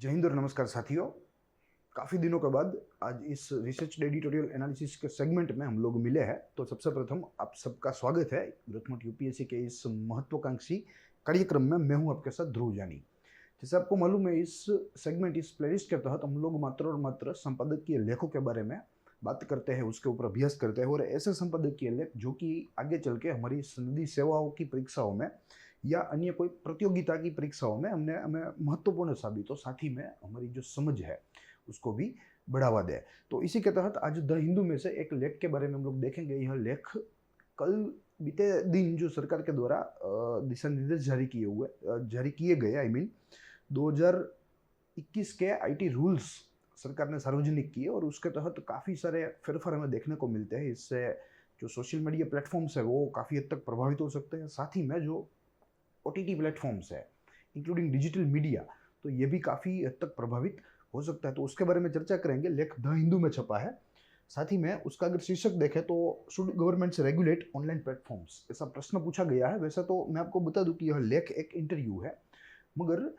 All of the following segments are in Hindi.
जय हिंद और नमस्कार साथियों। काफ़ी दिनों के बाद आज इस रिसर्च एडिटोरियल एनालिसिस के सेगमेंट में हम लोग मिले हैं। तो सबसे प्रथम आप सबका स्वागत है ग्रोथमोट यूपीएससी के इस महत्वाकांक्षी कार्यक्रम में। मैं हूं आपके साथ ध्रुव जानी। जैसे आपको मालूम है, इस सेगमेंट इस प्लेलिस्ट के तहत हम लोग मात्र और मात्र संपादकीय लेखों के बारे में बात करते हैं, उसके ऊपर अभ्यास करते हैं और ऐसे संपादकीय लेख जो कि आगे चल के हमारी सनदी सेवाओं की परीक्षाओं में या अन्य कोई प्रतियोगिता की परीक्षाओं में हमें महत्वपूर्ण साबित हो, साथ ही में हमारी जो समझ है उसको भी बढ़ावा दे। तो इसी के तहत आज द हिंदू में से एक लेख के बारे में हम लोग देखेंगे। यह लेख कल बीते दिन जो सरकार के द्वारा दिशा निर्देश जारी किए गए, आई मीन 2021 के आईटी रूल्स सरकार ने सार्वजनिक किए और उसके तहत काफ़ी सारे फेरफार हमें देखने को मिलते हैं। इससे जो सोशल मीडिया प्लेटफॉर्म्स है वो काफ़ी हद तक प्रभावित हो सकते हैं। साथ ही में जो ओटीटी प्लेटफॉर्म्स है इंक्लूडिंग डिजिटल मीडिया, तो ये भी काफ़ी हद तक प्रभावित हो सकता है। तो उसके बारे में चर्चा करेंगे। लेख द हिंदू में छपा है। साथ ही में उसका अगर शीर्षक देखें तो should government regulate online platforms, ऐसा प्रश्न पूछा गया है। वैसे तो मैं आपको बता दूं कि यह लेख एक इंटरव्यू है, मगर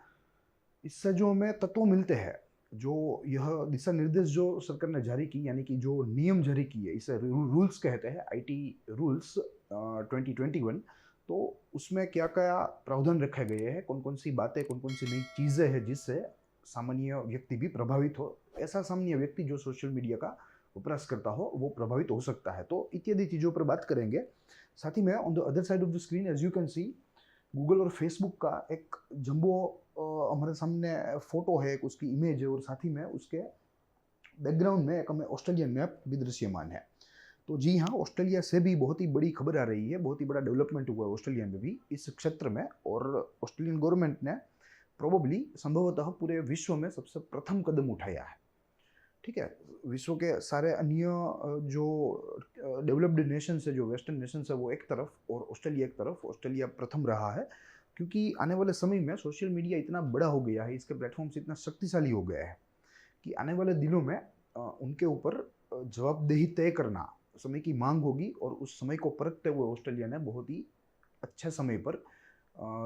इससे जो हमें तत्व मिलते हैं, जो यह दिशा निर्देश जो सरकार ने जारी की, यानी कि जो नियम जारी किए, इसे रूल्स कहते हैं, आईटी रूल्स 2021, तो उसमें क्या क्या प्रावधान रखे गए हैं, कौन कौन सी बातें, कौन कौन सी नई चीज़ें हैं जिससे सामान्य व्यक्ति भी प्रभावित हो, ऐसा सामान्य व्यक्ति जो सोशल मीडिया का उपरास करता हो वो प्रभावित हो सकता है। तो इत्यादि चीज़ों पर बात करेंगे। साथ ही में on the other side of the screen as you can see, Google और फेसबुक का एक जंबो हमारे सामने फोटो है, एक उसकी इमेज है और साथ ही में उसके बैकग्राउंड में एक हमें ऑस्ट्रेलियन मैप भी दृश्यमान है। तो जी हाँ, ऑस्ट्रेलिया से भी बहुत ही बड़ी खबर आ रही है, बहुत ही बड़ा डेवलपमेंट हुआ है ऑस्ट्रेलिया में भी इस क्षेत्र में। और ऑस्ट्रेलियन गवर्नमेंट ने प्रोबेबली संभवतः पूरे विश्व में सबसे प्रथम कदम उठाया है। ठीक है, विश्व के सारे अन्य जो डेवलप्ड नेशंस है, जो वेस्टर्न नेशंस है, वो एक तरफ और ऑस्ट्रेलिया एक तरफ। ऑस्ट्रेलिया प्रथम रहा है क्योंकि आने वाले समय में सोशल मीडिया इतना बड़ा हो गया है, इसके प्लेटफॉर्म्स इतना शक्तिशाली हो गया है कि आने वाले दिनों में उनके ऊपर जवाबदेही तय करना समय की मांग होगी। और उस समय को परखते हुए ऑस्ट्रेलिया ने बहुत ही अच्छे समय पर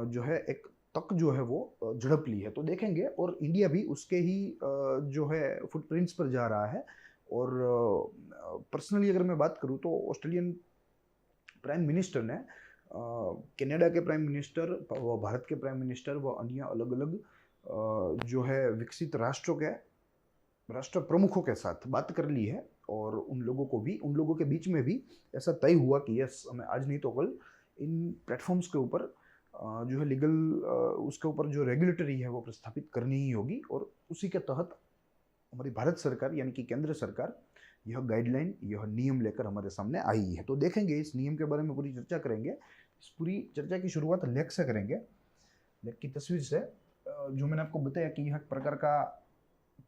जो है एक तक जो है वो झड़प ली है। तो देखेंगे, और इंडिया भी उसके ही जो है फुटप्रिंट्स पर जा रहा है। और पर्सनली अगर मैं बात करूँ तो ऑस्ट्रेलियन प्राइम मिनिस्टर ने कनाडा के प्राइम मिनिस्टर, व भारत के प्राइम मिनिस्टर व अन्य अलग अलग जो है विकसित राष्ट्रों के राष्ट्र प्रमुखों के साथ बात कर ली है। और उन लोगों के बीच में भी ऐसा तय हुआ कि यस, हमें आज नहीं तो कल इन प्लेटफॉर्म्स के ऊपर जो है लीगल उसके ऊपर जो रेगुलेटरी है वो प्रस्थापित करनी ही होगी। और उसी के तहत हमारी भारत सरकार यानी कि केंद्र सरकार यह गाइडलाइन, यह नियम लेकर हमारे सामने आई है। तो देखेंगे, इस नियम के बारे में पूरी चर्चा करेंगे। इस पूरी चर्चा की शुरुआत लेख से करेंगे। लेख की तस्वीर से जो मैंने आपको बताया कि यह एक प्रकार का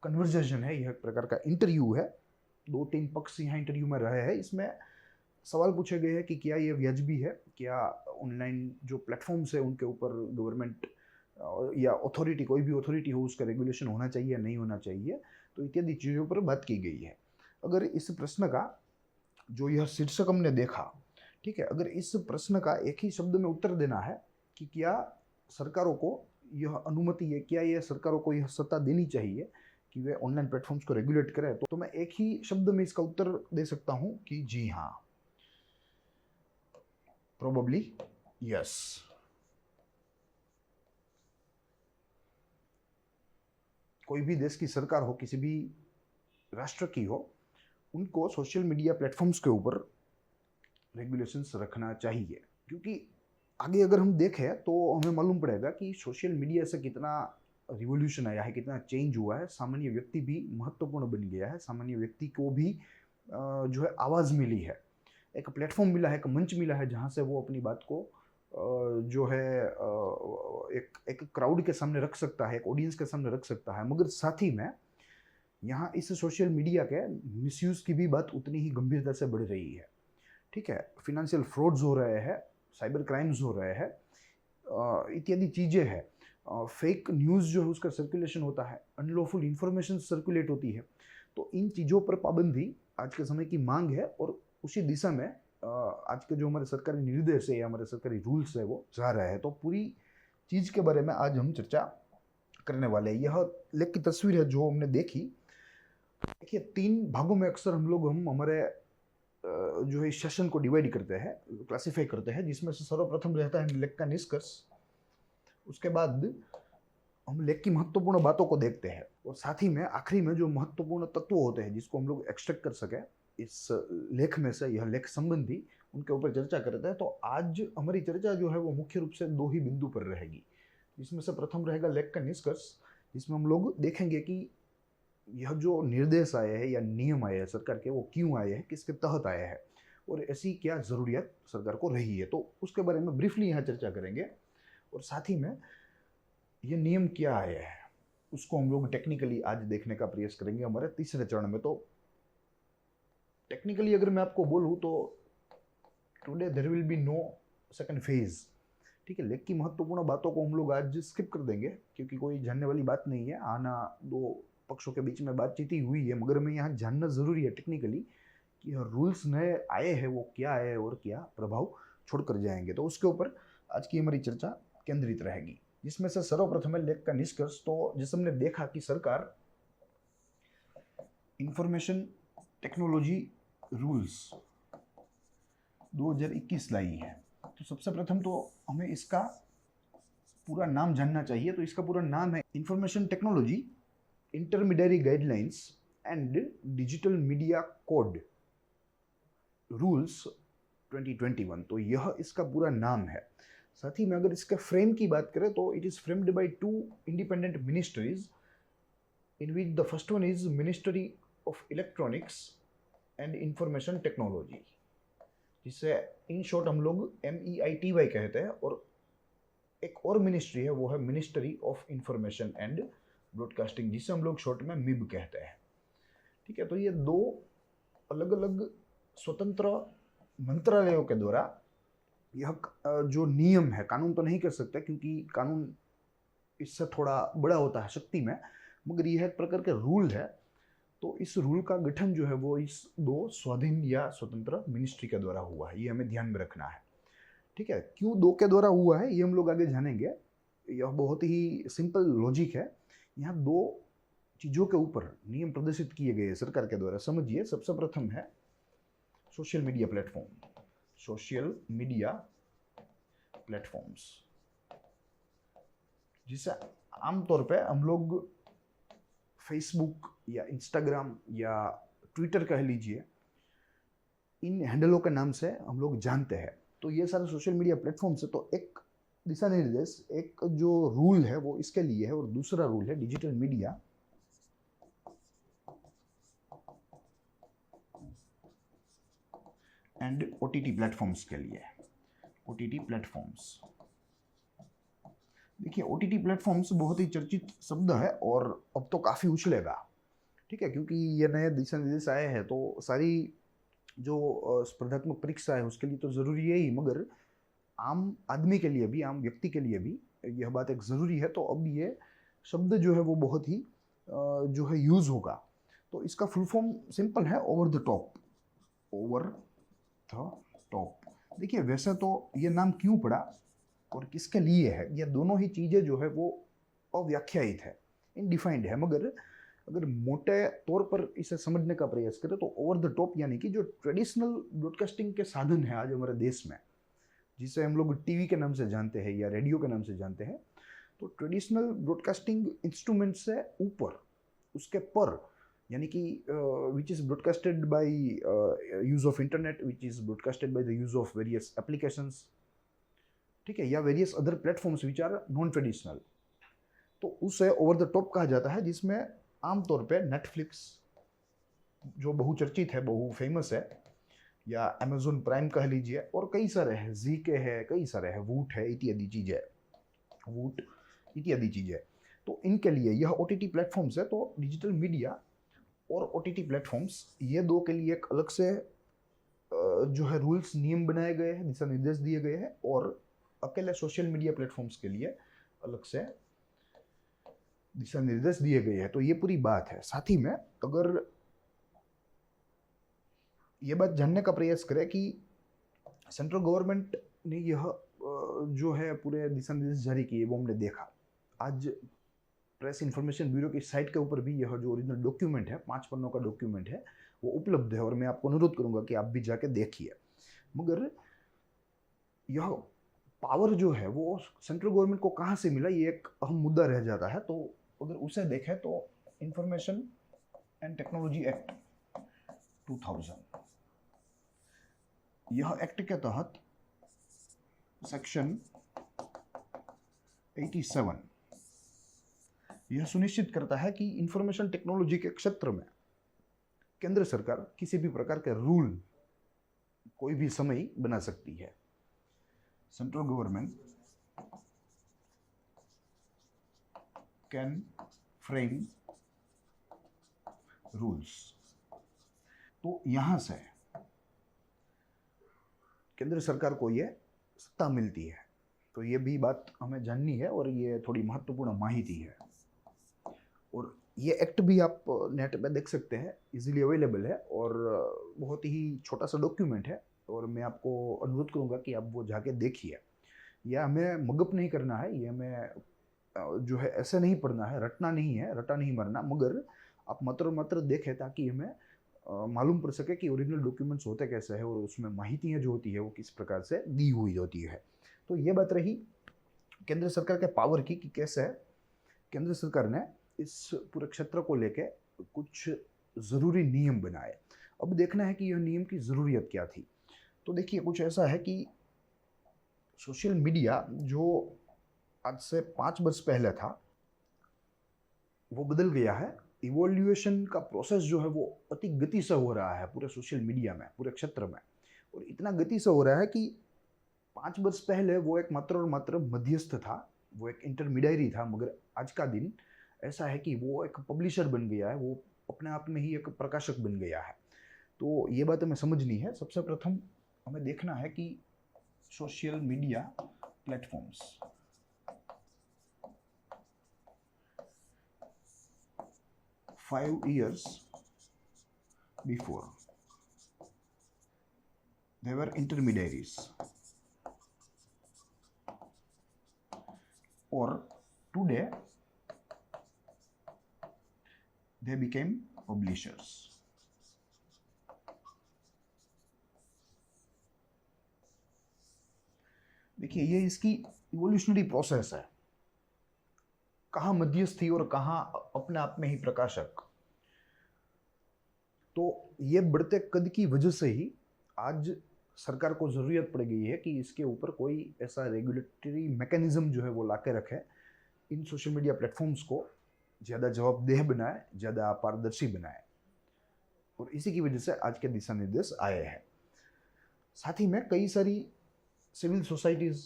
कन्वर्जेशन है, यह एक प्रकार का इंटरव्यू है। 2-3 पक्ष यहाँ इंटरव्यू में रहे हैं। इसमें सवाल पूछे गए हैं कि क्या ये वाजिबी है, क्या ऑनलाइन जो प्लेटफॉर्म्स है उनके ऊपर गवर्नमेंट या अथॉरिटी, कोई भी अथॉरिटी हो, उसका रेगुलेशन होना चाहिए या नहीं होना चाहिए। तो इत्यादि चीज़ों पर बात की गई है। अगर इस प्रश्न का जो यह शीर्षक हमने देखा, ठीक है, अगर इस प्रश्न का एक ही शब्द में उत्तर देना है कि क्या सरकारों को यह अनुमति है, क्या यह सरकारों को यह सत्ता देनी चाहिए कि वे ऑनलाइन प्लेटफॉर्म्स को रेगुलेट करें, तो मैं एक ही शब्द में इसका उत्तर दे सकता हूं कि जी हाँ, प्रोबेबली यस। कोई भी देश की सरकार हो, किसी भी राष्ट्र की हो, उनको सोशल मीडिया प्लेटफॉर्म्स के ऊपर रेगुलेशंस रखना चाहिए। क्योंकि आगे अगर हम देखें तो हमें मालूम पड़ेगा कि सोशल मीडिया से कितना रिवोल्यूशन आया है, कितना चेंज हुआ है। सामान्य व्यक्ति भी महत्वपूर्ण बन गया है। सामान्य व्यक्ति को भी जो है आवाज़ मिली है, एक प्लेटफॉर्म मिला है, एक मंच मिला है जहाँ से वो अपनी बात को जो है एक क्राउड के सामने रख सकता है, एक ऑडियंस के सामने रख सकता है। मगर साथ ही में यहाँ इस सोशल मीडिया के मिसयूज़ की भी बात उतनी ही गंभीरता से बढ़ रही है। ठीक है, फिनेंशियल फ्रॉड्स हो रहे हैं, साइबर क्राइम्स हो रहे हैं, इत्यादि चीज़ें हैं। फेक न्यूज़ जो है उसका सर्कुलेशन होता है, अनलॉफुल इंफॉर्मेशन सर्कुलेट होती है। तो इन चीज़ों पर पाबंदी आज के समय की मांग है और उसी दिशा में आज के जो हमारे सरकारी निर्देश है या हमारे सरकारी रूल्स है वो जा रहे हैं। तो पूरी चीज़ के बारे में आज हम चर्चा करने वाले हैं। यह लेख की तस्वीर है जो हमने देखी। देखिए, 3 भागों में अक्सर हम हमारे जो है इस सेशन को डिवाइड करते हैं, क्लासिफाई करते हैं, जिसमें से सर्वप्रथम रहता है लेख का निष्कर्ष। उसके बाद हम लेख की महत्वपूर्ण बातों को देखते हैं और साथ ही में आखिरी में जो महत्वपूर्ण तत्व होते हैं जिसको हम लोग एक्सट्रैक्ट कर सके इस लेख में से, यह लेख संबंधी, उनके ऊपर चर्चा करते हैं। तो आज हमारी चर्चा जो है वो मुख्य रूप से 2 ही बिंदु पर रहेगी, जिसमें से प्रथम रहेगा लेख का निष्कर्ष, जिसमें हम लोग देखेंगे कि यह जो निर्देश आए हैं या नियम आए हैं सरकार के, वो क्यों आए हैं, किसके तहत आए हैं और ऐसी क्या ज़रूरियात सरकार को रही है, तो उसके बारे में ब्रीफली यहाँ चर्चा करेंगे। और साथ ही में ये नियम क्या आए हैं उसको हम लोग टेक्निकली आज देखने का प्रयास करेंगे हमारे तीसरे चरण में। तो टेक्निकली अगर मैं आपको बोलूँ तो today there will be no second phase. ठीक है, लेख की महत्वपूर्ण बातों को हम लोग आज स्किप कर देंगे क्योंकि कोई जानने वाली बात नहीं है। आना 2 पक्षों के बीच में बातचीत ही हुई है, मगर मैं यहाँ जानना ज़रूरी है टेक्निकली कि यह रूल्स नए आए हैं वो क्या है और क्या प्रभाव छोड़ कर जाएंगे। तो उसके ऊपर आज की हमारी चर्चा केंद्रित रहेगी, जिसमें से सर्वप्रथम है लेख का निष्कर्ष। तो जैसे हमने देखा कि सरकार इंफॉर्मेशन टेक्नोलॉजी रूल्स 2021 लाई है। तो सबसे प्रथम तो हमें इसका पूरा नाम जानना चाहिए। तो इसका पूरा नाम है information technology intermediary guidelines and digital media code rules 2021। तो यह इसका पूरा नाम है। साथ ही में अगर इसके फ्रेम की बात करें तो it is framed bye 2 independent ministries, in which the first one is ministry of electronics and information technology, जिसे इन शॉर्ट हम लोग MEITY कहते हैं, और एक और मिनिस्ट्री है वो है ministry of information and broadcasting, जिसे हम लोग शॉर्ट में MIB कहते हैं। ठीक है, तो ये 2 अलग अलग स्वतंत्र मंत्रालयों के द्वारा यह जो नियम है, कानून तो नहीं कर सकते क्योंकि कानून इससे थोड़ा बड़ा होता है शक्ति में, मगर यह एक प्रकार के रूल है। तो इस रूल का गठन जो है वो इस 2 स्वाधीन या स्वतंत्र मिनिस्ट्री के द्वारा हुआ है, ये हमें ध्यान में रखना है। ठीक है, क्यों 2 के द्वारा हुआ है ये हम लोग आगे जानेंगे। यह बहुत ही सिंपल लॉजिक है। यहाँ 2 चीज़ों के ऊपर नियम प्रदर्शित किए गए सरकार के द्वारा। समझिए, सबसे प्रथम है social media platform, social media platforms, जिसे आमतौर पे हम लोग फेसबुक या इंस्टाग्राम या ट्विटर कह लीजिए, इन हैंडलों के नाम से हम लोग जानते हैं। तो ये सारे सोशल मीडिया प्लेटफॉर्म्स है। तो एक दिशा निर्देश, एक जो रूल है वो इसके लिए है, और दूसरा रूल है digital media and OTT platforms के लिए। OTT प्लेटफॉर्म्स, देखिए OTT प्लेटफॉर्म्स बहुत ही चर्चित शब्द है और अब तो काफ़ी उछलेगा। ठीक है, क्योंकि ये नए दिशा निर्देश आए हैं तो सारी जो स्पर्धात्मक परीक्षा है उसके लिए तो ज़रूरी है ही, मगर आम आदमी के लिए भी, आम व्यक्ति के लिए भी यह बात एक ज़रूरी है। तो अब ये शब्द जो है वो बहुत ही जो है यूज़ होगा। तो इसका फुल फॉर्म सिंपल है, over the top. Over the top. देखिए, वैसे तो ये नाम क्यों पड़ा और किसके लिए है, ये दोनों ही चीज़ें जो है वो अव्याख्यायित है, इनडिफाइंड है, मगर अगर मोटे तौर पर इसे समझने का प्रयास करें तो ओवर द टॉप यानी कि जो ट्रेडिशनल ब्रॉडकास्टिंग के साधन है आज हमारे देश में, जिसे हम लोग टीवी के नाम से जानते हैं या रेडियो के नाम से जानते हैं, तो ट्रेडिशनल ब्रॉडकास्टिंग इंस्ट्रूमेंट से ऊपर, उसके पर, यानी कि which is broadcasted by use of internet, which is broadcasted by the use of various applications, ठीक है, या various other platforms which are non traditional, तो उसे ओवर द टॉप कहा जाता है। जिसमें आमतौर पे नेटफ्लिक्स जो बहुचर्चित है, बहु फेमस है, या अमेजोन प्राइम कह लीजिए, और कई सारे हैं, ZK है, कई सारे हैं, वूट है, इत्यादि चीज़ें, वूट इत्यादि चीज़ें। तो इनके लिए यह OTT प्लेटफॉर्म्स है। तो डिजिटल मीडिया और OTT प्लेटफॉर्म्स, ये 2 के लिए एक अलग से जो है रूल्स, नियम बनाए गए हैं, दिशा निर्देश दिए गए हैं, और अकेले सोशल मीडिया प्लेटफॉर्म्स के लिए अलग से दिशा निर्देश दिए गए हैं। तो ये पूरी बात है। साथ ही में अगर ये बात जानने का प्रयास करें कि सेंट्रल गवर्नमेंट ने यह जो है पूरे दिशा निर्देश जारी किए, वो हमने देखा। आज प्रेस इन्फॉर्मेशन ब्यूरो की साइट के ऊपर भी यह जो ओरिजिनल डॉक्यूमेंट है, 5 पन्नों का डॉक्यूमेंट है, वो उपलब्ध है और मैं आपको अनुरोध करूंगा कि आप भी जाके देखिए। मगर यह पावर जो है वो सेंट्रल गवर्नमेंट को कहाँ से मिला, ये एक अहम मुद्दा रह जाता है। तो अगर उसे देखें तो इंफॉर्मेशन एंड टेक्नोलॉजी एक्ट 2000, यह एक्ट के तहत सेक्शन 87 यह सुनिश्चित करता है कि इंफॉर्मेशन टेक्नोलॉजी के क्षेत्र में केंद्र सरकार किसी भी प्रकार के रूल कोई भी समय बना सकती है। Central government can frame rules. तो यहां से केंद्र सरकार को यह सत्ता मिलती है। तो ये भी बात हमें जाननी है और ये थोड़ी महत्वपूर्ण माहिती है। और ये एक्ट भी आप नेट पे देख सकते हैं, इजीली अवेलेबल है और बहुत ही छोटा सा डॉक्यूमेंट है। और मैं आपको अनुरोध करूंगा कि आप वो जाके देखिए। यह हमें मगअप नहीं करना है, ये हमें जो है ऐसे नहीं पढ़ना है, रटना नहीं है, रटा नहीं मरना, मगर आप मात्र देखें ताकि हमें मालूम पड़ सके कि ओरिजिनल डॉक्यूमेंट्स होते कैसे हैं और उसमें माहितियाँ जो होती है वो किस प्रकार से दी हुई होती है। तो ये बात रही केंद्र सरकार के पावर की कि कैसे केंद्र सरकार ने इस पूरे क्षेत्र को लेके कुछ ज़रूरी नियम बनाए। अब देखना है कि यह नियम की ज़रूरियत क्या थी। तो देखिए कुछ ऐसा है कि सोशल मीडिया जो आज से 5 वर्ष पहले था वो बदल गया है। इवोल्यूशन का प्रोसेस जो है वो अति गति से हो रहा है पूरे सोशल मीडिया में, पूरे क्षेत्र में। और इतना गति से हो रहा है कि 5 वर्ष पहले वो एक मात्र और मात्र मध्यस्थ था, वो एक इंटरमीडियरी था, मगर आज का दिन ऐसा है कि वो एक पब्लिशर बन गया है, वो अपने आप में ही एक प्रकाशक बन गया है। तो ये बात हमें समझनी है। सबसे प्रथम हमें देखना है कि social media platforms 5 years before they were intermediaries, or today they became publishers. देखिए ये इसकी इवोल्यूशनरी प्रोसेस है, कहाँ मध्यस्थी और कहाँ अपने आप में ही प्रकाशक। तो ये बढ़ते कद की वजह से ही आज सरकार को ज़रूरत पड़ गई है कि इसके ऊपर कोई ऐसा रेगुलेटरी मैकेनिज्म जो है वो ला के रखे, इन सोशल मीडिया प्लेटफॉर्म्स को ज़्यादा जवाबदेह बनाए, ज़्यादा पारदर्शी बनाए। और इसी की वजह से आज के दिशा निर्देश आए हैं। साथ ही में कई सारी सिविल सोसाइटीज़,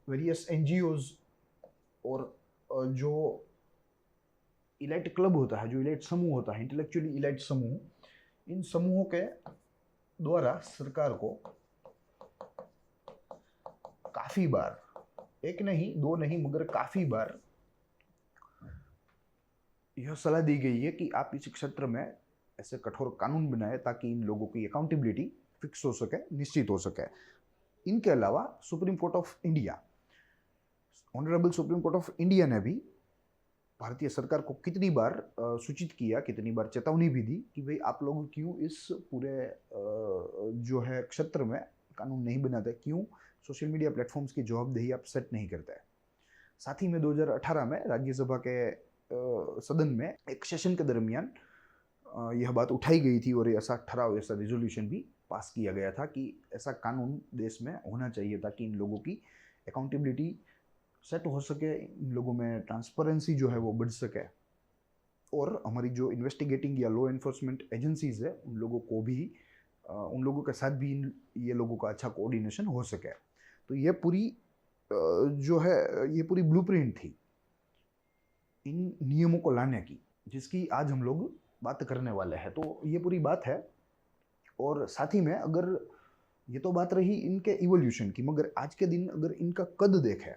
वेरियस एनजीओज और जो इलाइट क्लब होता है, जो इलाइट समूह होता है, इंटेलेक्चुअली इलाइट समूह, इन समूहों के द्वारा सरकार को काफ़ी बार, एक नहीं दो नहीं मगर काफ़ी बार यह सलाह दी गई है कि आप इस क्षेत्र में ऐसे कठोर कानून बनाए ताकि इन लोगों की अकाउंटेबिलिटी फिक्स हो सके, निश्चित हो सके। इनके अलावा supreme court of India, honourable supreme court of India ने भी भारतीय सरकार को कितनी बार सूचित किया, कितनी बार चेतावनी भी दी कि भाई आप लोग क्यों इस पूरे जो है क्षेत्र में कानून नहीं बनाते, क्यों सोशल मीडिया प्लेटफॉर्म्स की जवाबदेही आप सेट नहीं करते। साथ ही में 2018 में राज्यसभा के सदन में एक सेशन के दरमियान यह बात उठाई गई थी और ऐसा ठराव, ऐसा रिजोल्यूशन भी पास किया गया था कि ऐसा कानून देश में होना चाहिए ताकि इन लोगों की अकाउंटेबिलिटी सेट हो सके, इन लोगों में ट्रांसपेरेंसी जो है वो बढ़ सके और हमारी जो इन्वेस्टिगेटिंग या लॉ एनफोर्समेंट एजेंसीज है उन लोगों को भी, उन लोगों के साथ भी ये लोगों का अच्छा कोऑर्डिनेशन हो सके। तो ये पूरी जो है ये पूरी ब्लूप्रिंट थी इन नियमों को लाने की, जिसकी आज हम लोग बात करने वाले हैं। तो ये पूरी बात है। और साथ ही में अगर ये तो बात रही इनके इवोल्यूशन की, मगर आज के दिन अगर इनका कद देखें,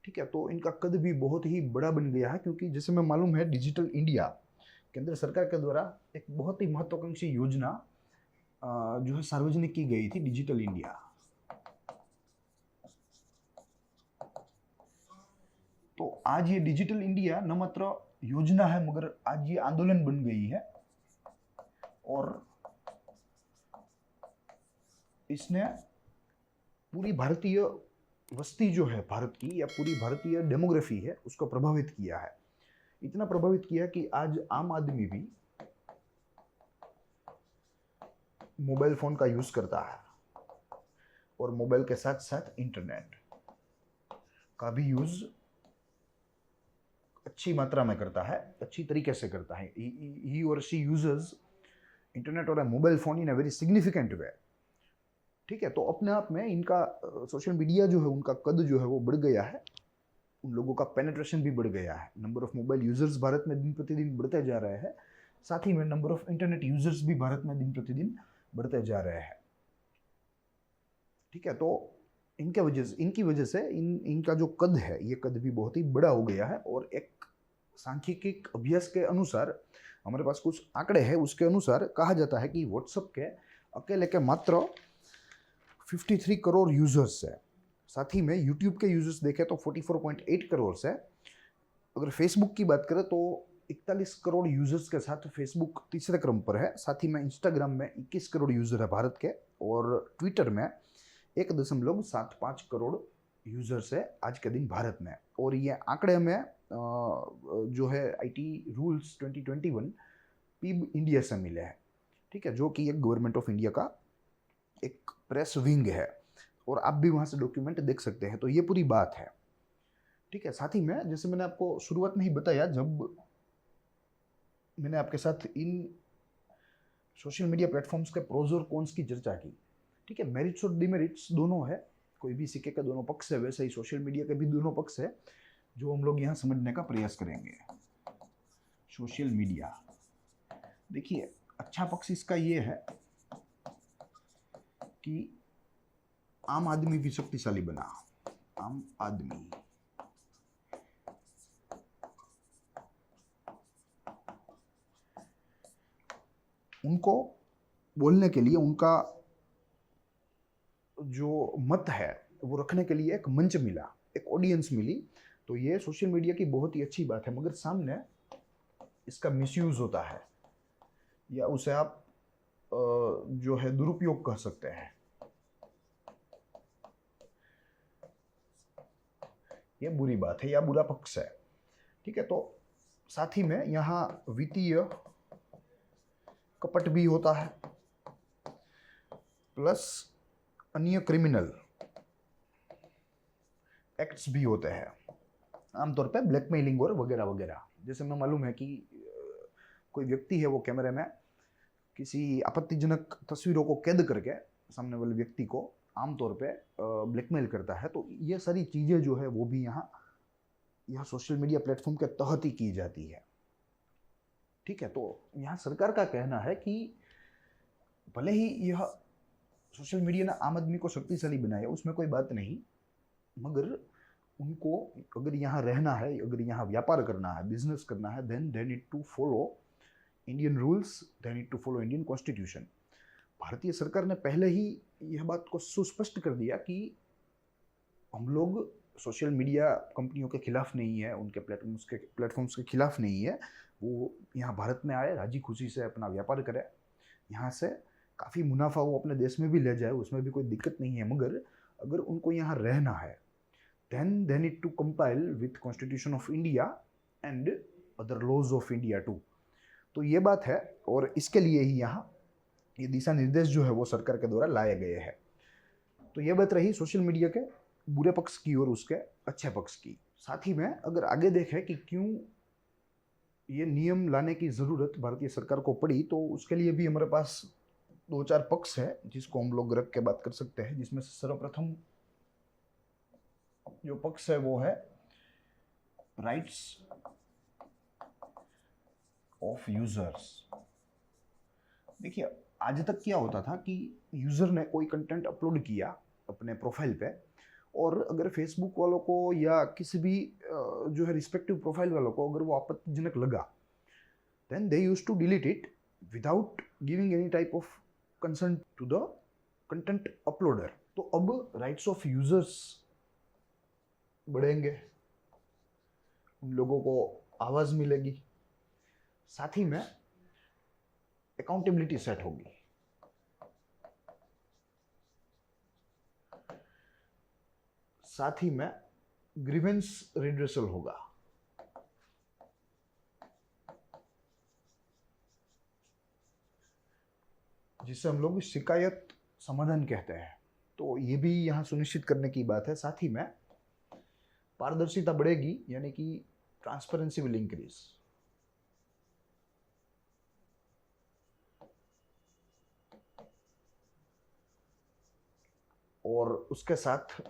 ठीक है, तो इनका कद भी बहुत ही बड़ा बन गया है। क्योंकि जैसे मैं मालूम है डिजिटल इंडिया केंद्र सरकार के द्वारा एक बहुत ही महत्वाकांक्षी योजना जो है सार्वजनिक की गई थी, डिजिटल इंडिया। तो आज ये डिजिटल इंडिया न मात्र योजना है मगर आज ये आंदोलन बन गई है और इसने पूरी भारतीय वस्ती जो है भारत की या पूरी भारतीय डेमोग्राफी है उसको प्रभावित किया है। इतना प्रभावित किया कि आज आम आदमी भी मोबाइल फोन का यूज करता है और मोबाइल के साथ साथ इंटरनेट का भी यूज अच्छी मात्रा में करता है, अच्छी तरीके से करता है। ही और शी यूजेस इंटरनेट और mobile phone in a very significant way. ठीक है, तो अपने आप में इनका सोशल मीडिया जो है उनका कद जो है वो बढ़ गया है, उन लोगों का पेनिट्रेशन भी बढ़ गया है। Number of mobile users Bharat में दिन प्रतिदिन बढ़ते जा रहे हैं, साथ ही में नंबर ऑफ इंटरनेट यूजर्स भी भारत में दिन प्रतिदिन बढ़ते जा रहे हैं। ठीक है, तो इनकी वजह से इनका जो कद है ये कद भी बहुत ही बड़ा हो गया है। और एक सांख्यिकी अभ्यास के अनुसार हमारे पास कुछ आंकड़े हैं, उसके अनुसार कहा जाता है कि व्हाट्सएप के अकेले के मात्र 53 करोड़ यूजर्स है। साथ ही में यूट्यूब के यूजर्स देखें तो 44.8 करोड़ है। अगर फेसबुक की बात करें तो 41 करोड़ यूजर्स के साथ फेसबुक तीसरे क्रम पर है। साथ ही में इंस्टाग्राम में 21 करोड़ यूजर है भारत के, और ट्विटर में 1.75 करोड़ यूजर्स है आज के दिन भारत में। और ये आंकड़े में जो है IT रूल्स 2021 पीब इंडिया से मिले हैं। ठीक है, जो कि एक गवर्नमेंट ऑफ इंडिया का एक प्रेस विंग है और आप भी वहाँ से डॉक्यूमेंट देख सकते हैं। तो ये पूरी बात है। ठीक है, साथ ही में जैसे मैंने आपको शुरुआत में ही बताया, जब मैंने आपके साथ इन सोशल मीडिया प्लेटफॉर्म्स के प्रोज और कॉन्स की चर्चा की, ठीक है, मेरिट्स और डिमेरिट्स दोनों है, कोई भी सिक्के के दोनों पक्ष है, वैसे ही सोशल मीडिया के भी दोनों पक्ष है, जो हम लोग यहाँ समझने का प्रयास करेंगे। सोशल मीडिया, देखिए, अच्छा पक्ष इसका ये है कि आम आदमी भी शक्तिशाली बना। आम आदमी उनको बोलने के लिए, उनका जो मत है वो रखने के लिए एक मंच मिला, एक ऑडियंस मिली। तो ये सोशल मीडिया की बहुत ही अच्छी बात है, मगर सामने इसका मिसयूज होता है, या उसे आप जो है दुरुपयोग कह सकते हैं। ये बुरी बात है या बुरा पक्ष है। ठीक है, तो साथ ही में यहाँ वित्तीय कपट भी होता है, प्लस अन्य क्रिमिनल एक्ट्स भी होते हैं, आमतौर पे ब्लैकमेलिंग और वगैरह वगैरह। जैसे मैं मालूम है कि कोई व्यक्ति है वो कैमरे में किसी आपत्तिजनक तस्वीरों को कैद करके सामने वाले व्यक्ति को आमतौर पे ब्लैकमेल करता है। तो ये सारी चीज़ें जो है वो भी यहाँ सोशल मीडिया प्लेटफॉर्म के तहत ही की जाती है। ठीक है, तो यहाँ सरकार का कहना है कि भले ही यह सोशल मीडिया ने आम आदमी को शक्तिशाली बनाया, उसमें कोई बात नहीं, मगर उनको अगर यहाँ रहना है, अगर यहाँ व्यापार करना है, बिजनेस करना है, then they need to follow Indian rules, they need to follow Indian constitution. भारतीय सरकार ने पहले ही यह बात को सुस्पष्ट कर दिया कि हम लोग सोशल मीडिया कंपनियों के खिलाफ नहीं है, उनके प्लेटफॉर्म्स के खिलाफ नहीं है। वो यहाँ भारत में आए, राजी खुशी से अपना व्यापार करे, यहाँ से काफ़ी मुनाफा वो अपने देश में भी ले जाए, उसमें भी कोई दिक्कत नहीं है। मगर अगर उनको यहाँ रहना है, then they need to compile with constitution of India and other laws of India too. तो ये बात है, और इसके लिए ही यहाँ ये दिशा निर्देश जो है वो सरकार के द्वारा लाए गए हैं। तो ये बात रही सोशल मीडिया के बुरे पक्ष की और उसके अच्छे पक्ष की। साथ ही में अगर आगे देखें कि क्यों ये नियम लाने की ज़रूरत भारतीय सरकार को पड़ी, तो उसके लिए भी हमारे पास 2-4 पक्ष है जिसको हम लोग रख के बात कर सकते हैं। जिसमें से सर्वप्रथम जो पक्ष है वो है राइट्स ऑफ यूजर्स। देखिए, आज तक क्या होता था कि यूज़र ने कोई कंटेंट अपलोड किया अपने प्रोफाइल पे, और अगर फेसबुक वालों को या किसी भी जो है रिस्पेक्टिव प्रोफाइल वालों को अगर वो आपत्तिजनक लगा, then they used to delete it without giving any type of concern to the content uploader. तो अब राइट्स ऑफ यूजर्स बढ़ेंगे, उन लोगों को आवाज़ मिलेगी, साथ ही में अकाउंटेबिलिटी सेट होगी। साथ ही में ग्रीवेंस रिड्रेसल होगा। जिसे हम लोग शिकायत समाधान कहते हैं। तो ये भी यहाँ सुनिश्चित करने की बात है। साथ ही में पारदर्शिता बढ़ेगी, यानी कि ट्रांसपेरेंसी विल इंक्रीज। और उसके साथ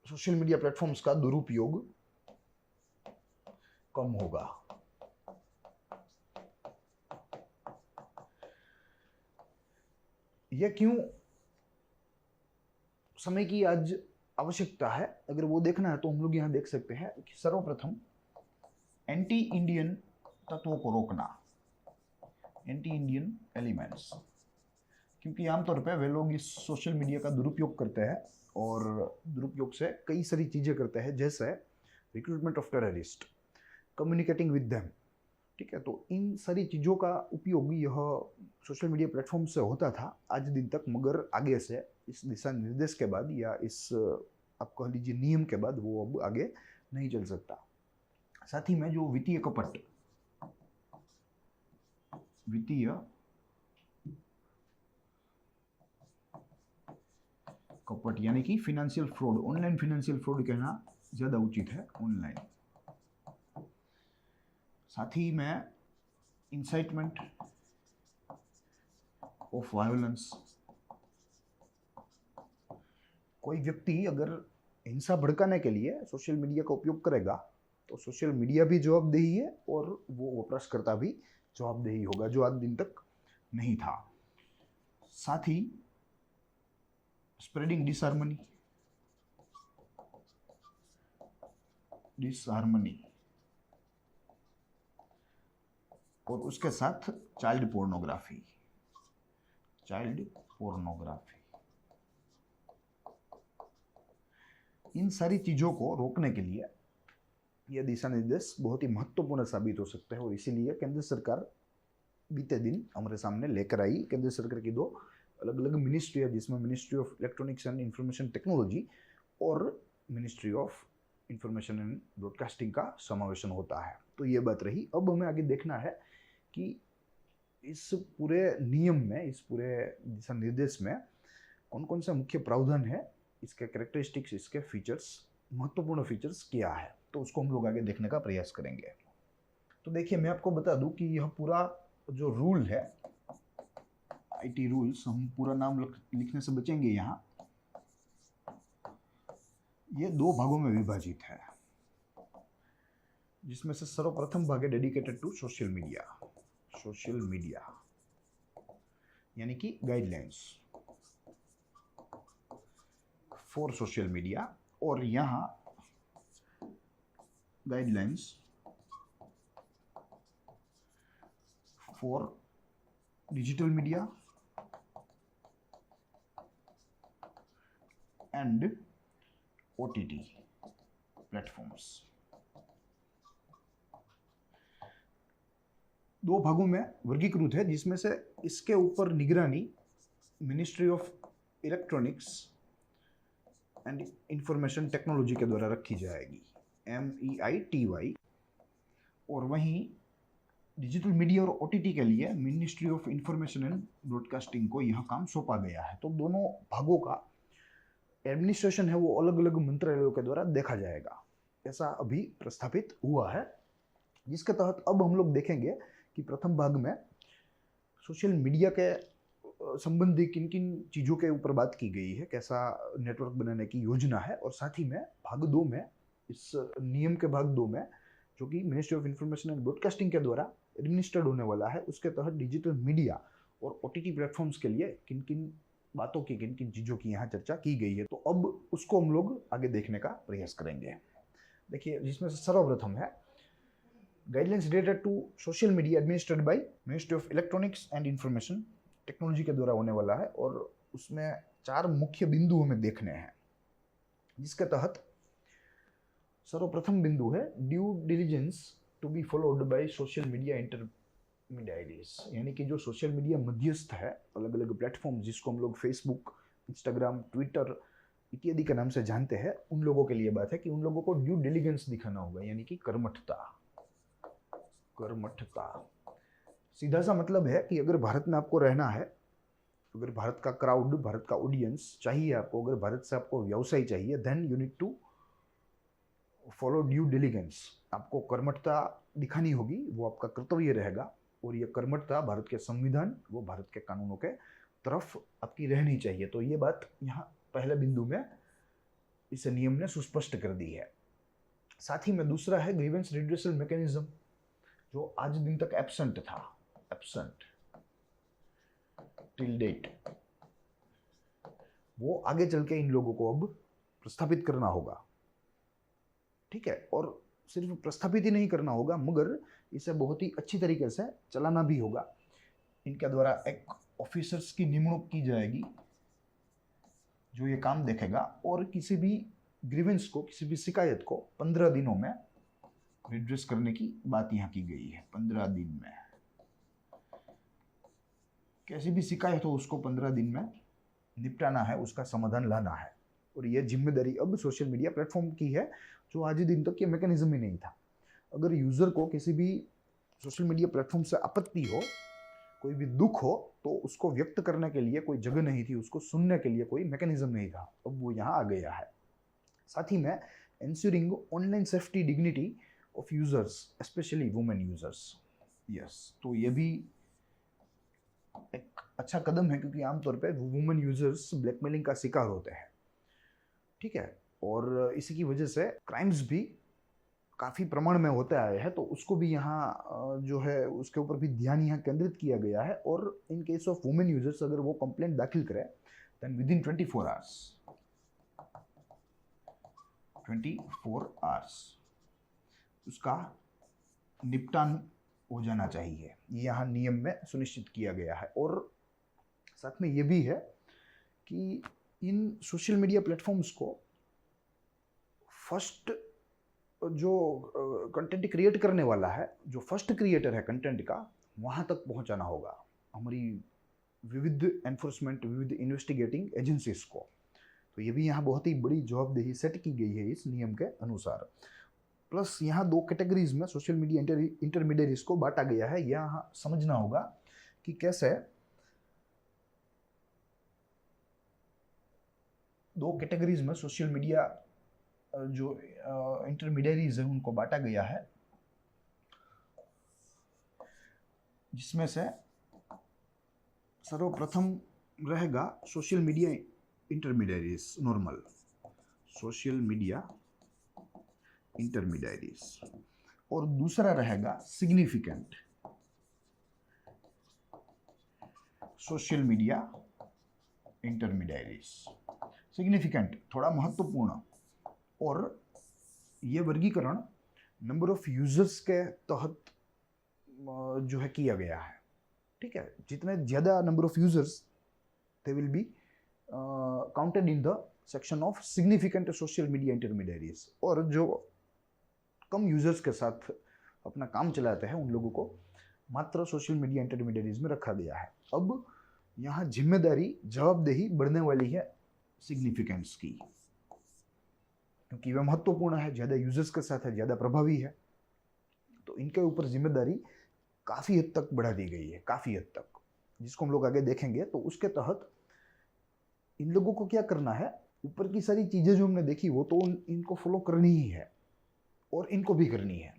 सोशल मीडिया प्लेटफॉर्म्स का दुरुपयोग कम होगा। यह क्यों समय की आज आवश्यकता है, अगर वो देखना है तो हम लोग यहाँ देख सकते हैं कि सर्वप्रथम एंटी इंडियन तत्वों को रोकना, एंटी इंडियन एलिमेंट्स, क्योंकि आमतौर पे वे लोग इस सोशल मीडिया का दुरुपयोग करते हैं और दुरुपयोग से कई सारी चीज़ें करते हैं, जैसे recruitment of terrorist, communicating with them. ठीक है, तो इन सारी चीज़ों का उपयोग यह सोशल मीडिया प्लेटफॉर्म से होता था आज दिन तक, मगर आगे से इस दिशा निर्देश के बाद या इस आप कह लीजिए नियम के बाद वो अब आगे नहीं चल सकता। साथ ही में जो वित्तीय कपट यानी कि financial fraud, online financial fraud कहना ज़्यादा उचित है, ऑनलाइन। साथ ही में इंसाइटमेंट ऑफ वायलेंस, कोई व्यक्ति अगर हिंसा भड़काने के लिए सोशल मीडिया का उपयोग करेगा तो सोशल मीडिया भी जवाबदेही है और वो वपराशकर्ता भी जवाबदेही होगा, जो आज दिन तक नहीं था। साथ ही स्प्रेडिंग डिसहार्मनी और उसके साथ चाइल्ड पोर्नोग्राफी। इन सारी चीज़ों को रोकने के लिए यह दिशा निर्देश बहुत ही महत्वपूर्ण साबित हो सकते हैं और इसीलिए केंद्र सरकार बीते दिन हमारे सामने लेकर आई। केंद्र सरकार की दो अलग अलग मिनिस्ट्री है, जिसमें ministry of electronics and information technology और ministry of information and broadcasting का समावेशन होता है। तो ये बात रही। अब हमें आगे देखना है कि इस पूरे नियम में, इस पूरे दिशा निर्देश में कौन कौन से मुख्य प्रावधान है, इसके कैरेक्टरिस्टिक्स, इसके फीचर्स, महत्वपूर्ण फीचर्स क्या है, तो उसको हम लोग आगे देखने का प्रयास करेंगे। तो देखिए, मैं आपको बता दूं कि यह पूरा जो रूल है, आईटी रूल्स, हम पूरा नाम लिखने से बचेंगे यहाँ, ये दो भागों में विभाजित है, जिसमें से सर्वप्रथम भाग है डेडिकेटेड टू सोशल मीडिया यानी कि गाइडलाइंस फॉर सोशल मीडिया, और यहाँ guidelines for digital media and OTT platforms. दो भागों में वर्गीकृत है, जिसमें से इसके ऊपर निगरानी ministry of electronics and information technology के द्वारा रखी जाएगी, MEITY, और वहीं डिजिटल मीडिया और ओटीटी के लिए ministry of information and broadcasting को यह काम सौंपा गया है। तो दोनों भागों का एडमिनिस्ट्रेशन है वो अलग अलग मंत्रालयों के द्वारा देखा जाएगा, ऐसा अभी प्रस्तावित हुआ है, जिसके तहत अब हम लोग देखेंगे कि प्रथम भाग में सोशल मीडिया के संबंधी किन किन चीज़ों के ऊपर बात की गई है, कैसा नेटवर्क बनाने की योजना है, और साथ ही में भाग दो में, इस नियम के भाग दो में, जो कि ministry of information and broadcasting के द्वारा एडमिनिस्ट्रेड होने वाला है, उसके तहत डिजिटल मीडिया और ओटीटी प्लेटफॉर्म्स के लिए किन किन बातों की, किन किन चीज़ों की यहाँ चर्चा की गई है। तो अब उसको हम लोग आगे देखने का प्रयास करेंगे। देखिए, जिसमें से सर्वप्रथम है guidelines related to social media administered by ministry of electronics and information technology के द्वारा होने वाला है, और उसमें 4 मुख्य बिंदु हमें देखने हैं, जिसके तहत सर्वप्रथम बिंदु है due diligence to be followed by social media intermediaries, यानी कि जो सोशल मीडिया मध्यस्थ है, अलग अलग प्लेटफॉर्म जिसको हम लोग फेसबुक, इंस्टाग्राम, ट्विटर इत्यादि के नाम से जानते हैं, उन लोगों के लिए बात है कि उन लोगों को ड्यू डिलिजेंस दिखाना होगा, यानी कि कर्मठता। कर्मठता सीधा सा मतलब है कि अगर भारत में आपको रहना है, अगर भारत का क्राउड, भारत का ऑडियंस चाहिए आपको, अगर भारत से आपको व्यवसाय चाहिए, then you need to follow due diligence. आपको कर्मठता दिखानी होगी, वो आपका कर्तव्य रहेगा, और ये कर्मठता भारत के संविधान, वो भारत के कानूनों के तरफ आपकी रहनी चाहिए। तो ये बात यहाँ पहले बिंदु में इस नियम ने सुस्पष्ट कर दी है। साथ ही में दूसरा है ग्रीवेंस रिड्रेसल मैकेनिज्म, जो आज दिन तक एब्सेंट था, एब्सेंट टिल डेट, वो आगे चल के इन लोगों को अब प्रस्थापित करना होगा। ठीक है, और सिर्फ प्रस्थापित ही नहीं करना होगा, मगर इसे बहुत ही अच्छी तरीके से चलाना भी होगा। इनके द्वारा एक ऑफिसर्स की निमणूक की जाएगी जो ये काम देखेगा, और किसी भी ग्रीवेंस को, किसी भी शिकायत को 15 दिनों में रिड्रेस करने की बात यहाँ की गई है। 15 दिन में कैसी भी शिकायत हो उसको 15 दिन में निपटाना है, उसका समाधान लाना है। और यह जिम्मेदारी अब सोशल मीडिया प्लेटफॉर्म की है, जो आज दिन तक ये मैकेनिज्म ही नहीं था। अगर यूजर को किसी भी सोशल मीडिया प्लेटफॉर्म से आपत्ति हो, कोई भी दुख हो, तो उसको व्यक्त करने के लिए कोई जगह नहीं थी, उसको सुनने के लिए कोई मैकेनिज्म नहीं था, अब वो यहाँ आ गया है। साथ ही में ensuring online safety dignity of users, specially women users. Yes, तो ये भी एक अच्छा कदम है, क्योंकि आमतौर पे वुमेन यूजर्स ब्लैकमेलिंग का शिकार होते हैं। ठीक है, और इसी की वजह से क्राइम्स भी काफ़ी प्रमाण में होते आए हैं, तो उसको भी यहाँ जो है उसके ऊपर भी ध्यान यहाँ केंद्रित किया गया है। और in case of women users अगर वो कंप्लेंट दाखिल करें, देन विद इन 24 आवर्स उसका निपटान हो जाना चाहिए, यहाँ नियम में सुनिश्चित किया गया है। और साथ में ये भी है कि इन सोशल मीडिया प्लेटफॉर्म्स को फर्स्ट जो कंटेंट क्रिएट करने वाला है, जो फर्स्ट क्रिएटर है कंटेंट का, वहाँ तक पहुँचाना होगा हमारी विविध एनफोर्समेंट, विविध इन्वेस्टिगेटिंग एजेंसीज को। तो ये भी यहाँ बहुत ही बड़ी जवाबदेही सेट की गई है इस नियम के अनुसार। प्लस यहाँ 2 कैटेगरीज में सोशल मीडिया इंटरमीडियरीज को बांटा गया है। यहाँ समझना होगा कि कैसे 2 कैटेगरीज में सोशल मीडिया जो इंटरमीडियरीज है उनको बांटा गया है, जिसमें से सर्वप्रथम रहेगा social media intermediaries, normal social media intermediaries, और दूसरा रहेगा significant social media intermediaries. Significant थोड़ा महत्वपूर्ण, और ये वर्गीकरण नंबर ऑफ यूजर्स के तहत जो है किया गया है। ठीक है, जितने ज़्यादा number of users, they will be counted in the section of significant social media intermediaries, और जो कम यूजर्स के साथ अपना काम चलाते हैं उन लोगों को मात्र सोशल मीडिया इंटरमीडियरीज में रखा गया है। अब यहाँ जिम्मेदारी, जवाबदेही बढ़ने वाली है सिग्निफिकेंस की, क्योंकि वह महत्वपूर्ण है, ज़्यादा यूजर्स के साथ है, ज़्यादा प्रभावी है, तो इनके ऊपर जिम्मेदारी काफ़ी हद तक बढ़ा दी गई है, काफ़ी हद तक, जिसको हम लोग आगे देखेंगे। तो उसके तहत इन लोगों को क्या करना है, ऊपर की सारी चीज़ें जो हमने देखी वो तो इनको फॉलो करनी ही है, और इनको भी करनी है।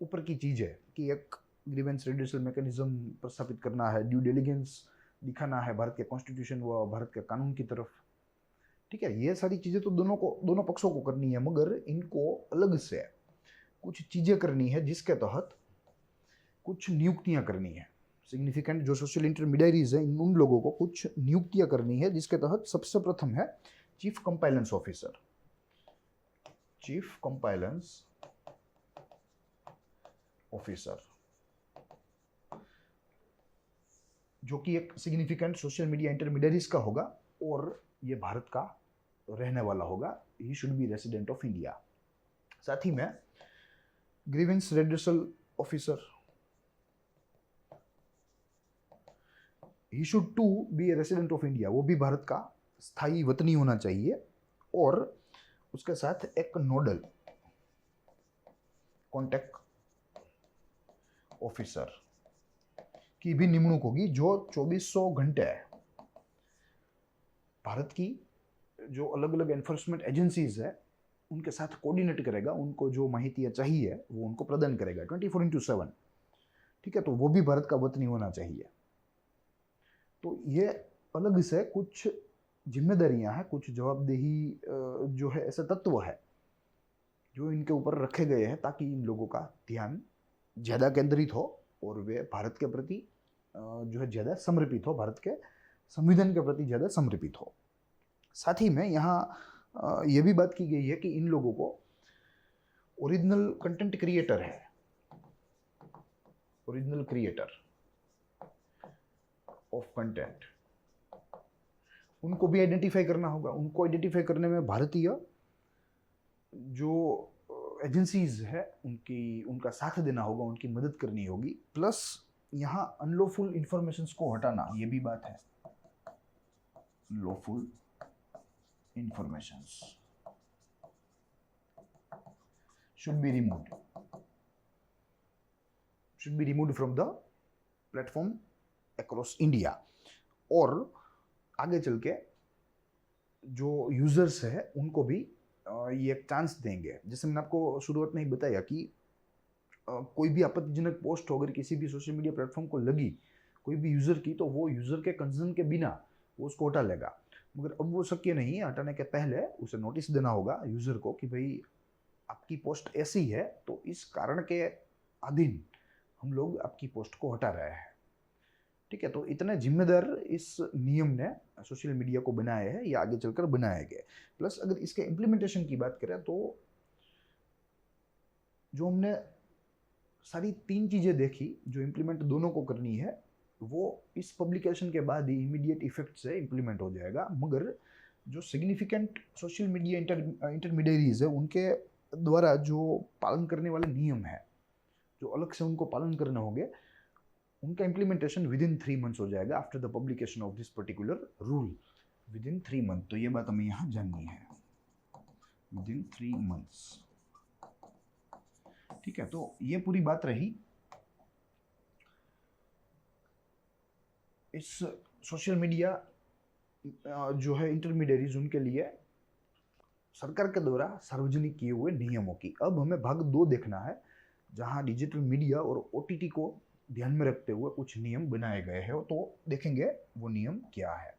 ऊपर की चीज़ है कि एक ग्रीवेंस रिड्यूसल मैकेनिज्म प्रस्थापित करना है, ड्यू डिलिजेंस दिखाना है भारत के कॉन्स्टिट्यूशन व भारत के कानून की तरफ। ठीक है, ये सारी चीज़ें तो दोनों पक्षों को करनी है, मगर इनको अलग से कुछ चीज़ें करनी है, जिसके तहत कुछ नियुक्तियां करनी है। सिग्निफिकेंट जो सोशल इंटरमीडियरीज है, उन लोगों को कुछ नियुक्तियां करनी है, जिसके तहत सबसे प्रथम है chief compliance officer. Chief compliance officer, जो कि एक सिग्निफिकेंट सोशल मीडिया इंटरमीडियरीज का होगा, और ये भारत का रहने वाला होगा। He should be resident of India. साथ ही में grievance redressal officer, he should to be a resident of India, वो भी भारत का स्थायी वतनी होना चाहिए, और उसके साथ एक नोडल कॉन्टैक्ट ऑफिसर की भी निमणूक होगी, जो 2400 घंटे भारत की जो अलग अलग एनफोर्समेंट एजेंसीज है उनके साथ कोऑर्डिनेट करेगा, उनको जो माहितियां चाहिए वो उनको प्रदान करेगा 24/7। ठीक है, तो वो भी भारत का वतनी होना चाहिए। तो ये अलग से कुछ जिम्मेदारियां हैं, कुछ जवाबदेही जो है, ऐसे तत्व है जो इनके ऊपर रखे गए हैं ताकि इन लोगों का ध्यान ज़्यादा केंद्रित हो और वे भारत के प्रति जो है ज़्यादा समर्पित हो, भारत के संविधान के प्रति ज़्यादा समर्पित हो। साथ ही में यहाँ ये भी बात की गई है कि इन लोगों को ओरिजिनल कंटेंट क्रिएटर है, ओरिजिनल क्रिएटर ऑफ कंटेंट, उनको भी आइडेंटिफाई करना होगा। उनको आइडेंटिफाई करने में भारतीय जो एजेंसीज है उनका साथ देना होगा, उनकी मदद करनी होगी। प्लस यहाँ अनलॉफुल इंफॉर्मेशंस को हटाना, ये भी बात है। Lawful informations should be removed from the platform across India। और आगे चल के जो यूजर्स है उनको भी ये एक चांस देंगे। जैसे मैंने आपको शुरुआत में ही बताया कि कोई भी आपत्तिजनक पोस्ट अगर किसी भी सोशल मीडिया प्लेटफॉर्म को लगी कोई भी यूजर की, तो वो यूजर के कंसर्न के बिना वो उसको हटा लेगा। मगर अब वो शक्य नहीं है, हटाने के पहले उसे नोटिस देना होगा यूजर को कि भाई आपकी पोस्ट ऐसी है तो इस कारण के अधीन हम लोग आपकी पोस्ट को हटा रहे हैं। ठीक है, तो इतने जिम्मेदार इस नियम ने सोशल मीडिया को बनाया है या आगे चलकर बनाया गया। प्लस अगर इसके इम्प्लीमेंटेशन की बात करें तो जो हमने सारी 3 चीज़ें देखी जो इम्प्लीमेंट दोनों को करनी है, वो इस पब्लिकेशन के बाद ही इमीडिएट इफेक्ट से इम्प्लीमेंट हो जाएगा। मगर जो सिग्निफिकेंट सोशल मीडिया इंटरमीडियरीज है उनके द्वारा जो पालन करने वाले नियम है, जो अलग से उनको पालन करने होंगे, उनका इम्प्लीमेंटेशन विदिन 3 मंथ्स हो जाएगा after the publication of this particular rule, within 3 month. तो ये बात हमें यहाँ जाननी है, विदिन 3 मंथ्स। ठीक है, तो ये पूरी बात रही इस सोशल मीडिया जो है इंटरमीडियरीज उनके लिए सरकार के द्वारा सार्वजनिक किए हुए नियमों की। अब हमें भाग 2 देखना है, जहां डिजिटल मीडिया और ओटीटी को ध्यान में रखते हुए कुछ नियम बनाए गए हैं। तो देखेंगे वो नियम क्या है।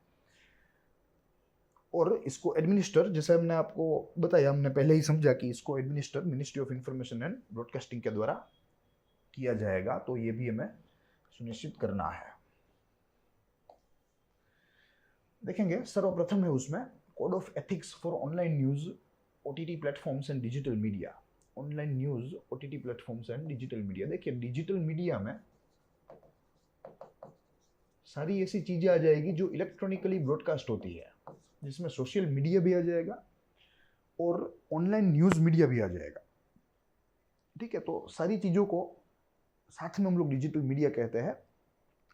और इसको एडमिनिस्टर, जैसे हमने आपको बताया, हमने पहले ही समझा कि इसको administer ministry of information and broadcasting के द्वारा किया जाएगा। तो ये भी हमें सुनिश्चित करना है। देखेंगे सर्वप्रथम है उसमें code of ethics for online news, OTT platforms and digital media. Online news, OTT platforms and digital media. देखिए, डिजिटल मीडिया में सारी ऐसी चीजें आ जाएगी जो इलेक्ट्रॉनिकली ब्रॉडकास्ट होती है, जिसमें सोशल मीडिया भी आ जाएगा और ऑनलाइन न्यूज मीडिया भी आ जाएगा। ठीक है, तो सारी चीजों को साथ में हम लोग डिजिटल मीडिया कहते हैं।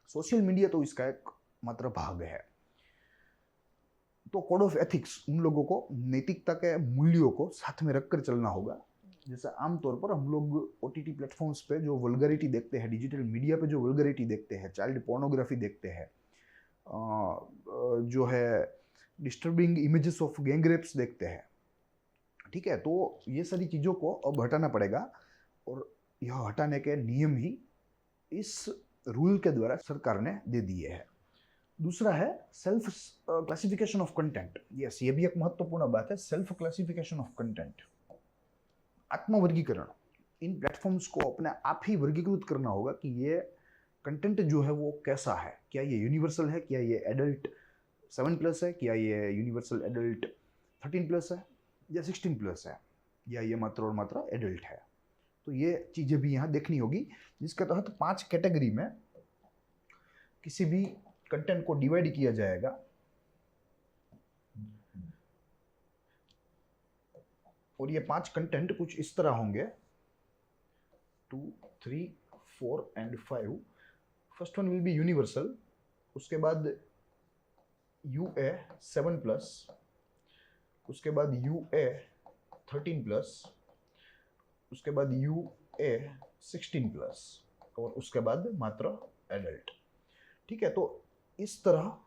सोशल मीडिया तो इसका एक मात्र भाग है। तो कोड ऑफ एथिक्स, उन लोगों को नैतिकता के मूल्यों को साथ में रखकर चलना होगा। जैसे आमतौर पर हम लोग ओटीटी प्लेटफॉर्म्स पे जो वल्गरिटी देखते हैं, डिजिटल मीडिया पे जो वल्गरिटी देखते हैं, चाइल्ड पोर्नोग्राफी देखते हैं, जो है disturbing images of gang rapes देखते हैं। ठीक है, तो ये सारी चीज़ों को अब हटाना पड़ेगा और यह हटाने के नियम ही इस रूल के द्वारा सरकार ने दे दिए हैं। दूसरा है self classification of content. Yes, ये भी एक महत्वपूर्ण बात है, सेल्फ क्लासिफिकेशन ऑफ कंटेंट, आत्मवर्गीकरण। इन प्लेटफॉर्म्स को अपने आप ही वर्गीकृत करना होगा कि ये कंटेंट जो है वो कैसा है, क्या ये यूनिवर्सल है, क्या ये एडल्ट 7+ है, क्या ये यूनिवर्सल एडल्ट 13+ है या 16+ है, या ये मात्र और मात्र एडल्ट है। तो ये चीज़ें भी यहाँ देखनी होगी, जिसके तहत 5 कैटेगरी में किसी भी कंटेंट को डिवाइड किया जाएगा। और ये 5 कंटेंट कुछ इस तरह होंगे, 2, 3, 4 and 5। First one will be universal, उसके बाद UA 7+, उसके बाद UA 13+, उसके बाद UA 16+, और उसके बाद मात्र एडल्ट। ठीक है, तो इस तरह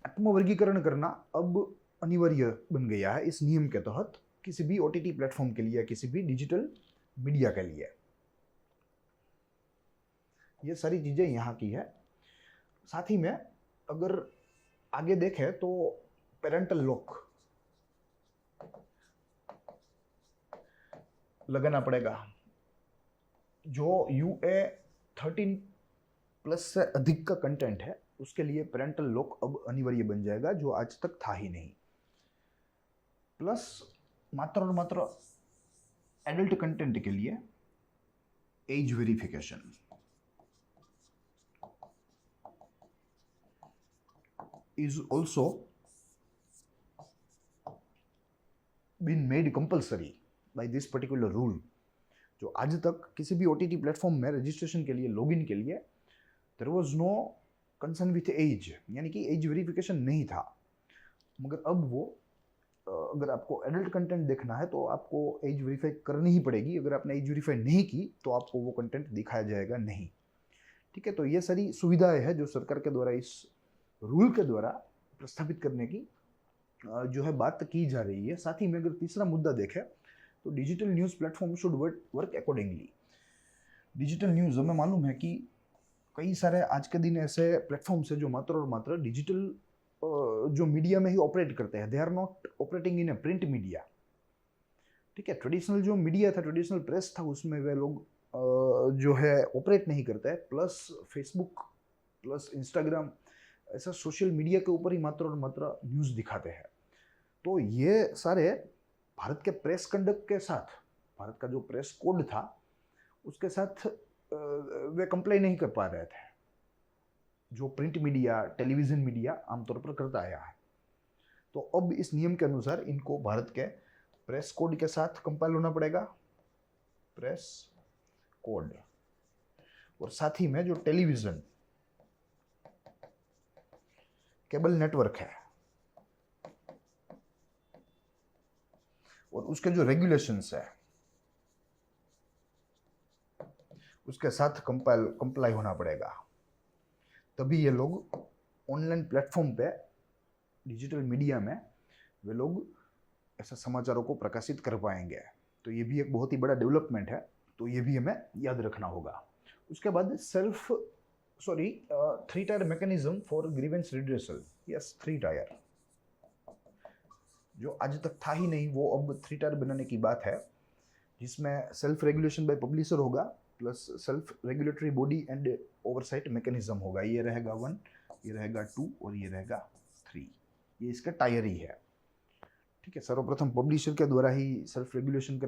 आत्मवर्गीकरण करना अब अनिवार्य बन गया है इस नियम के तहत, किसी भी OTT प्लेटफॉर्म के लिए या किसी भी डिजिटल मीडिया के लिए। ये सारी चीजें यहाँ की है। साथ ही में अगर आगे देखें तो पेरेंटल लॉक लगाना पड़ेगा। जो UA 13+ से अधिक का कंटेंट है उसके लिए पेरेंटल लॉक अब अनिवार्य बन जाएगा, जो आज तक था ही नहीं। प्लस मात्र और मात्र एडल्ट कंटेंट के लिए age verification is also been made compulsory by this particular rule। जो आज तक किसी भी OTT प्लेटफॉर्म में रजिस्ट्रेशन के लिए, लॉगिन के लिए there was no concern with age, यानी कि एज वेरिफिकेशन नहीं था। मगर अब वो अगर आपको एडल्ट कंटेंट देखना है तो आपको एज वेरीफाई करनी ही पड़ेगी। अगर आपने एज वेरीफाई नहीं की तो आपको वो कंटेंट दिखाया जाएगा नहीं। ठीक है, तो ये सारी सुविधाएं हैं जो सरकार के द्वारा इस रूल के द्वारा प्रस्तावित करने की जो है बात की जा रही है। साथ ही में अगर तीसरा मुद्दा देखें तो digital news platform should work accordingly. Digital news हमें मालूम है कि कई सारे आज के दिन ऐसे प्लेटफॉर्म्स हैं जो मात्र और मात्र डिजिटल जो मीडिया में ही ऑपरेट करते हैं। They are not operating in a print media. ठीक है, ट्रेडिशनल जो मीडिया था, ट्रेडिशनल प्रेस था, उसमें वे लोग जो है ऑपरेट नहीं करते हैं। प्लस फेसबुक, प्लस इंस्टाग्राम, ऐसा सोशल मीडिया के ऊपर ही मात्र और मात्र न्यूज़ दिखाते हैं। तो ये सारे भारत के प्रेस कंडक्ट के साथ, भारत का जो प्रेस कोड था उसके साथ वे कंप्लाई नहीं कर पा रहे थे, जो प्रिंट मीडिया, टेलीविज़न मीडिया आमतौर पर करता आया है। तो अब इस नियम के अनुसार इनको भारत के प्रेस कोड के साथ कंपाइल होना पड़ेगा, प्रेस कोड। और साथ ही में जो टेलीविज़न केबल नेटवर्क है और उसके जो रेगुलेशंस है उसके साथ कंप्लाई होना पड़ेगा, तभी ये लोग ऑनलाइन प्लेटफॉर्म पे, डिजिटल मीडिया में वे लोग ऐसे समाचारों को प्रकाशित कर पाएंगे। तो ये भी एक बहुत ही बड़ा डेवलपमेंट है, तो ये भी हमें याद रखना होगा। उसके बाद 3 tyre mechanism for grievance redressal. Yes, 3 tyre जो आज तक था ही नहीं, वो अब 3 टायर बनाने की बात है, जिसमें सेल्फ रेगुलेशन बाय पब्लिशर होगा, plus self regulatory body and oversight mechanism होगा। ये रहेगा 1, ये रहेगा 2 और ये रहेगा 3। ये इसका टायर ही है। ठीक है, सर्वप्रथम पब्लिशर के द्वारा ही सेल्फ रेगुलेशन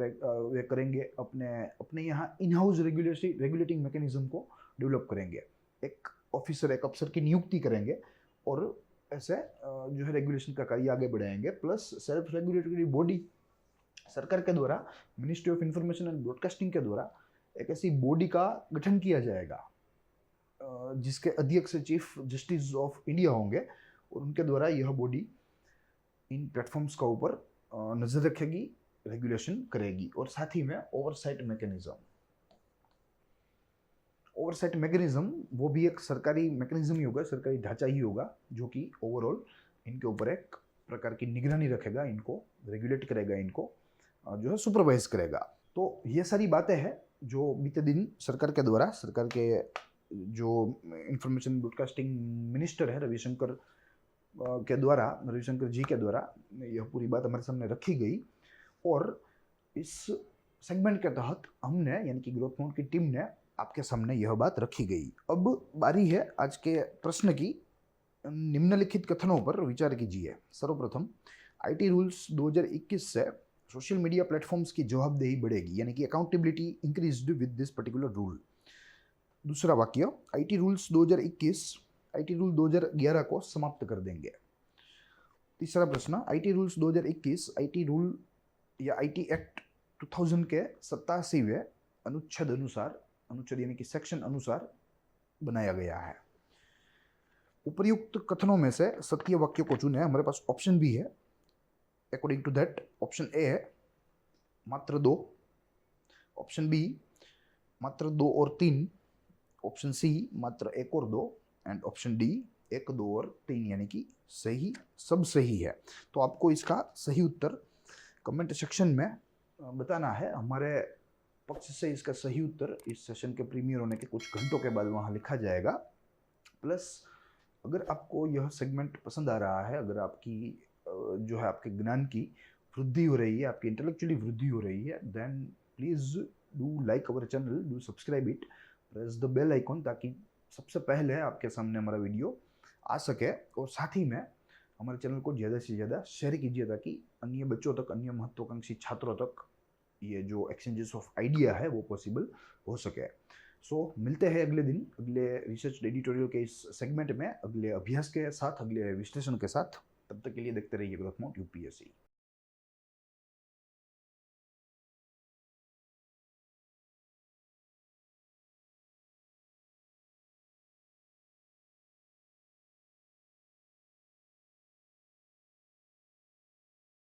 वे करेंगे, अपने यहाँ इन हाउस रेगुलेटिंग मैकेनिज्म को डेवलप करेंगे। एक ऑफिसर, एक अफसर की नियुक्ति करेंगे और ऐसे जो है रेगुलेशन का कार्य आगे बढ़ाएंगे। प्लस सेल्फ रेगुलेटरी बॉडी सरकार के द्वारा, ministry of information and broadcasting के द्वारा एक ऐसी बॉडी का गठन किया जाएगा जिसके अध्यक्ष चीफ जस्टिस ऑफ इंडिया होंगे, और उनके द्वारा यह बॉडी इन प्लेटफॉर्म्स का ऊपर नजर रखेगी, रेगुलेशन करेगी। और साथ ही में ओवरसाइट मैकेनिज्म वो भी एक सरकारी मैकेनिज्म ही होगा, सरकारी ढांचा ही होगा, जो कि ओवरऑल इनके ऊपर एक प्रकार की निगरानी रखेगा, इनको रेगुलेट करेगा, इनको जो है सुपरवाइज करेगा। तो ये सारी बातें हैं जो बीते दिन सरकार के द्वारा, सरकार के जो इंफॉर्मेशन ब्रॉडकास्टिंग मिनिस्टर है रविशंकर जी के द्वारा यह पूरी बात हमारे सामने रखी गई। और इस सेगमेंट के तहत हमने, यानी कि ग्रोथ मोड की टीम ने आपके सामने यह बात रखी गई। अब बारी है आज के प्रश्न की। निम्नलिखित कथनों पर विचार कीजिए। सर्वप्रथम, IT रूल्स 2021 से सोशल मीडिया प्लेटफॉर्म्स की जवाबदेही बढ़ेगी, यानी कि accountability increased with this particular rule. दूसरा वाक्य, IT रूल 2011 को समाप्त कर देंगे। तीसरा प्रश्न, आईटी रूल्स 2021 आईटी रूल या आईटी एक्ट 2000 के 87वें अनुच्छेद अनुसार, अनुच्छेद यानी कि सेक्शन अनुसार बनाया गया है। उपर्युक्त कथनों में से सत्य वाक्य को चुने। हमारे पास ऑप्शन बी है, according to that option A है मात्र 2, ऑप्शन बी मात्र 2 और 3, ऑप्शन सी मात्र 1 और 2 एंड ऑप्शन डी 1, 2 और 3 यानी कि सही, सब सही है। तो आपको इसका सही उत्तर कमेंट सेक्शन में बताना है। हमारे पक्ष से इसका सही उत्तर इस सेशन के प्रीमियर होने के कुछ घंटों के बाद वहाँ लिखा जाएगा। प्लस अगर आपको यह सेगमेंट पसंद आ रहा है, अगर आपकी जो है आपके ज्ञान की वृद्धि हो रही है, आपकी इंटेलेक्चुअली वृद्धि हो रही है, then please do like our channel, do subscribe it, press the bell icon, ताकि सबसे पहले आपके सामने हमारा वीडियो आ सके। और साथ ही में हमारे चैनल को ज़्यादा से ज़्यादा शेयर कीजिए ताकि अन्य बच्चों तक, अन्य महत्वाकांक्षी छात्रों तक ये जो एक्सचेंजेस ऑफ आइडिया है वो पॉसिबल हो सके। सो मिलते हैं अगले दिन, अगले रिसर्च एडिटोरियल के इस सेगमेंट में, अगले अभ्यास के साथ, अगले विश्लेषण के साथ। तब तक के लिए देखते रहिए ग्रोथ मोड यूपीएससी।